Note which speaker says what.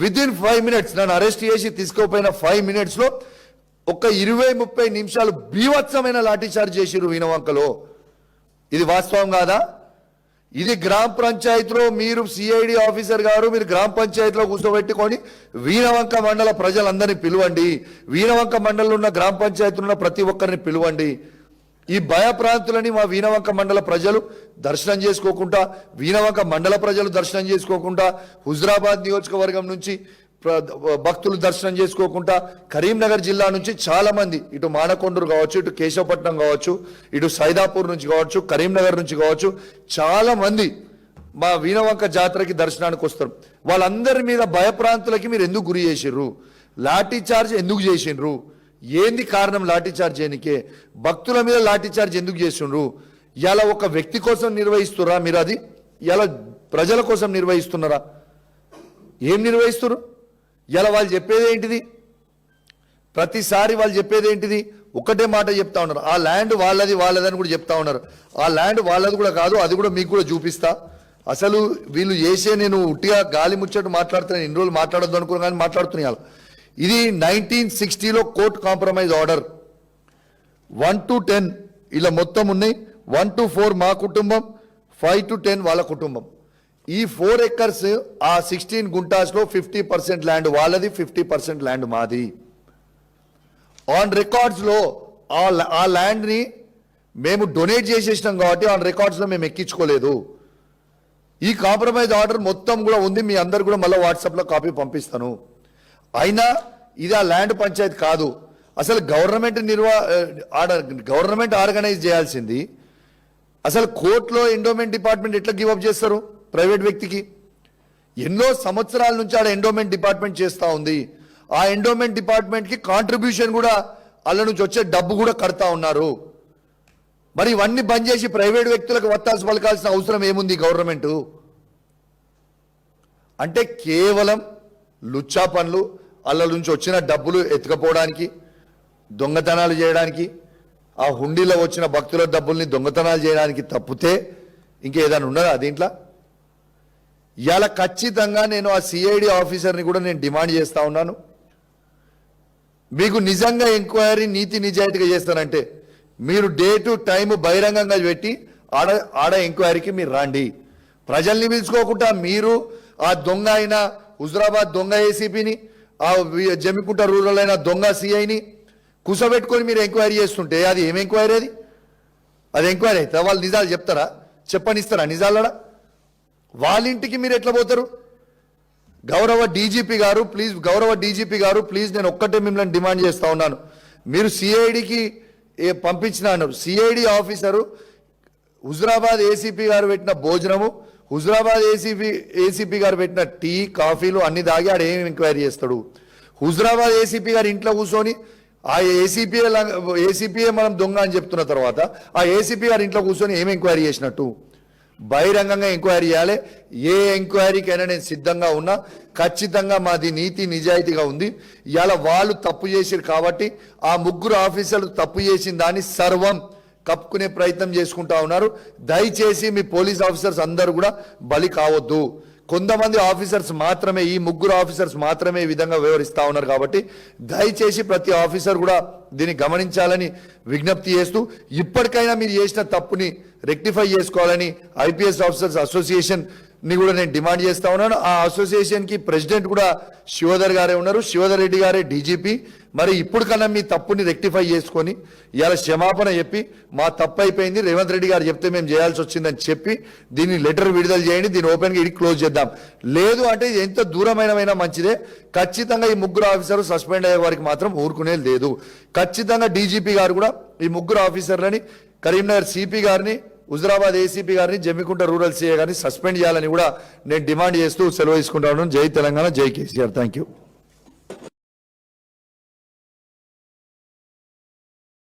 Speaker 1: Within 5 minutes నన్ను arrest చేసి తీసుకోపోయిన 5 minutes లో ఒక 20-30 నిమిషాలు బీవత్సమైన లాఠీ చార్జ్ చేసిరు వీణవంకలో. ఇది వాస్తవం కాదా? ఇది గ్రామ పంచాయతీలో మీరు సిఐడి ఆఫీసర్ గారు మీరు గ్రామ పంచాయతీలో కూర్చోబెట్టుకొని వీణవంక మండల ప్రజలందరినీ పిలువండి, వీణవంక మండలంలో ఉన్న గ్రామ పంచాయతీలో ఉన్న ప్రతి ఒక్కరిని పిలువండి. ఈ భయప్రాంతులని మా వీణవంక మండల ప్రజలు దర్శనం చేసుకోకుండా, వీణవంక మండల ప్రజలు దర్శనం చేసుకోకుండా, హుజరాబాద్ నియోజకవర్గం నుంచి భక్తులు దర్శనం చేసుకోకుండా, కరీంనగర్ జిల్లా నుంచి చాలా మంది ఇటు మానకొండూరు కావచ్చు, ఇటు కేశవపట్నం కావచ్చు, ఇటు సైదాపూర్ నుంచి కావచ్చు, కరీంనగర్ నుంచి కావచ్చు, చాలా మంది మా వీణవంక జాతరకి దర్శనానికి వస్తారు. వాళ్ళందరి మీద భయప్రాంతులకి మీరు ఎందుకు గురి చేసిర్రు? లాఠీ చార్జ్ ఎందుకు చేసిండ్రు? ఏంది కారణం లాఠీ చార్జ్ చేయనికే? భక్తుల మీద లాఠీ చార్జ్ ఎందుకు చేస్తుండ్రు? ఇలా ఒక వ్యక్తి కోసం నిర్వహిస్తున్నారా మీరు? అది ఇలా ప్రజల కోసం నిర్వహిస్తున్నారా? ఏం నిర్వహిస్తున్నారు? ఇలా వాళ్ళు చెప్పేది ఏంటిది? ప్రతిసారి వాళ్ళు చెప్పేది ఏంటిది? ఒకటే మాట చెప్తా ఉన్నారు, ఆ ల్యాండ్ వాళ్ళదని కూడా చెప్తా ఉన్నారు. ఆ ల్యాండ్ వాళ్ళది కూడా కాదు, అది కూడా మీకు కూడా చూపిస్తా. అసలు వీళ్ళు చేసే, నేను ఉట్టిగా గాలి ముచ్చట్టు మాట్లాడుతున్నాను, ఇన్ని రోజులు మాట్లాడొద్దు అనుకున్నాను కానీ మాట్లాడుతున్నాను. ఇది 1960లో కోర్టు కాంప్రమైజ్ ఆర్డర్ 1 to 10 ఇలా మొత్తం ఉన్నాయి. 1 to 4 మా కుటుంబం, 5 to 10 వాళ్ళ కుటుంబం. ఈ 4 acres ఆ 16 గుంటాస్లో 50% ల్యాండ్ వాళ్ళది, 50% ల్యాండ్ మాది. ఆన్ రికార్డ్స్లో ఆ ల్యాండ్ని మేము డొనేట్ చేసేసినాం కాబట్టి ఆన్ రికార్డ్స్లో మేము ఎక్కించుకోలేదు. ఈ కాంప్రమైజ్ ఆర్డర్ మొత్తం కూడా ఉంది, మీ అందరు కూడా మళ్ళీ వాట్సాప్లో కాపీ పంపిస్తాను. అయినా ఇది ఆ ల్యాండ్ పంచాయతీ కాదు. అసలు గవర్నమెంట్ ఆర్గనైజ్ చేయాల్సింది. అసలు కోర్టులో ఎండోమెంట్ డిపార్ట్మెంట్ ఎట్లా గివప్ చేస్తారు ప్రైవేట్ వ్యక్తికి? ఎన్నో సంవత్సరాల నుంచి ఆడ ఎండోమెంట్ డిపార్ట్మెంట్ చేస్తూ ఉంది. ఆ ఎండోమెంట్ డిపార్ట్మెంట్కి కాంట్రిబ్యూషన్ కూడా వాళ్ళ నుంచి వచ్చే డబ్బు కూడా కడతా ఉన్నారు. మరి ఇవన్నీ బంద్ చేసి ప్రైవేట్ వ్యక్తులకు వత్తాల్సి పలకాల్సిన అవసరం ఏముంది గవర్నమెంట్? అంటే కేవలం లుచ్చా పనులు, వాళ్ళ నుంచి వచ్చిన డబ్బులు ఎత్తుకపోవడానికి, దొంగతనాలు చేయడానికి, ఆ హుండీలో వచ్చిన భక్తుల డబ్బుల్ని దొంగతనాలు చేయడానికి తప్పితే ఇంకేదైనా ఉన్నదా దీంట్లో? ఇవాళ ఖచ్చితంగా నేను ఆ సిఐడి ఆఫీసర్ని కూడా నేను డిమాండ్ చేస్తూ ఉన్నాను. మీకు నిజంగా ఎంక్వైరీ నీతి నిజాయితీగా చేస్తానంటే మీరు డేటు టైము బహిరంగంగా పెట్టి ఆడ ఎంక్వైరీకి మీరు రండి. ప్రజల్ని పిలుచుకోకుండా మీరు ఆ దొంగ అయిన హుజరాబాద్ దొంగ ఏసీపీని, ఆ జమ్మికుంట రూరల్ అయిన దొంగ సిఐని కూసబెట్టుకొని మీరు ఎంక్వైరీ చేస్తుంటే అది ఏం ఎంక్వైరీ? అది ఎంక్వైరీ అయితే వాళ్ళు నిజాలు చెప్తారా? చెప్పనిస్తారా నిజాలడా? వాళ్ళ ఇంటికి మీరు ఎట్లా పోతారు? గౌరవ డీజీపీ గారు ప్లీజ్ నేను ఒక్కటే మిమ్మల్ని డిమాండ్ చేస్తూ ఉన్నాను. మీరు సిఐడికి పంపించినాను. సిఐడి ఆఫీసరు హుజరాబాద్ ఏసీపీ గారు పెట్టిన భోజనము, హుజరాబాద్ ఏసీపీ గారు పెట్టిన టీ కాఫీలు అన్ని దాగి ఆడ ఏం ఎంక్వైరీ చేస్తాడు? హుజరాబాద్ ఏసీపీ గారు ఇంట్లో కూర్చొని ఆ ఏసీపీఏ మనం దొంగ అని చెప్తున్న తర్వాత ఆ ఏసీపీ గారు ఇంట్లో కూర్చొని ఏం ఎంక్వైరీ చేసినట్టు? బహిరంగంగా ఎంక్వైరీ చేయాలి. ఏ ఎంక్వైరీకైనా నేను సిద్ధంగా ఉన్నా. ఖచ్చితంగా మాది నీతి నిజాయితీగా ఉంది. ఇవాళ వాళ్ళు తప్పు చేశారు కాబట్టి ఆ ముగ్గురు ఆఫీసర్లు తప్పు చేసిన దాన్ని సర్వం కప్పుకునే ప్రయత్నం చేసుకుంటా ఉన్నారు. దయచేసి మీ పోలీస్ ఆఫీసర్స్ అందరూ కూడా బలి కావద్దు. కొంతమంది ఆఫీసర్స్ మాత్రమే, ఈ ముగ్గురు ఆఫీసర్స్ మాత్రమే ఈ విధంగా వ్యవహరిస్తూ ఉన్నారు కాబట్టి దయచేసి ప్రతి ఆఫీసర్ కూడా దీన్ని గమనించాలని విజ్ఞప్తి చేస్తూ, ఇప్పటికైనా మీరు చేసిన తప్పుని రెక్టిఫై చేసుకోవాలని ఐపీఎస్ ఆఫీసర్స్ అసోసియేషన్ని కూడా నేను డిమాండ్ చేస్తూ ఉన్నాను. ఆ అసోసియేషన్కి ప్రెసిడెంట్ కూడా శివధర్ గారే ఉన్నారు, శివధర్ రెడ్డి గారే డీజీపీ. మరి ఇప్పుడు కన్నా మీ తప్పుని రెక్టిఫై చేసుకొని ఇవాళ క్షమాపణ చెప్పి మా తప్పు అయిపోయింది, రేవంత్ రెడ్డి గారు చెప్తే మేము చేయాల్సి వచ్చిందని చెప్పి దీన్ని లెటర్ విడుదల చేయండి, దీన్ని ఓపెన్గా ఇది క్లోజ్ చేద్దాం. లేదు అంటే ఎంత దూరమైనమైనా మంచిదే. ఖచ్చితంగా ఈ ముగ్గురు ఆఫీసర్లు సస్పెండ్ అయ్యే వారికి మాత్రం ఊరుకునేది లేదు. ఖచ్చితంగా డీజీపీ గారు కూడా ఈ ముగ్గురు ఆఫీసర్లని, కరీంనగర్ సిపి గారిని, హుజరాబాద్ ఏసీపీ గారిని, జమ్మికుంట రూరల్ సిఐ గారిని సస్పెండ్ చేయాలని కూడా నేను డిమాండ్ చేస్తూ సెలవు తీసుకుంటా ఉన్నాను. జై తెలంగాణ, జై కేసీఆర్. Thank you.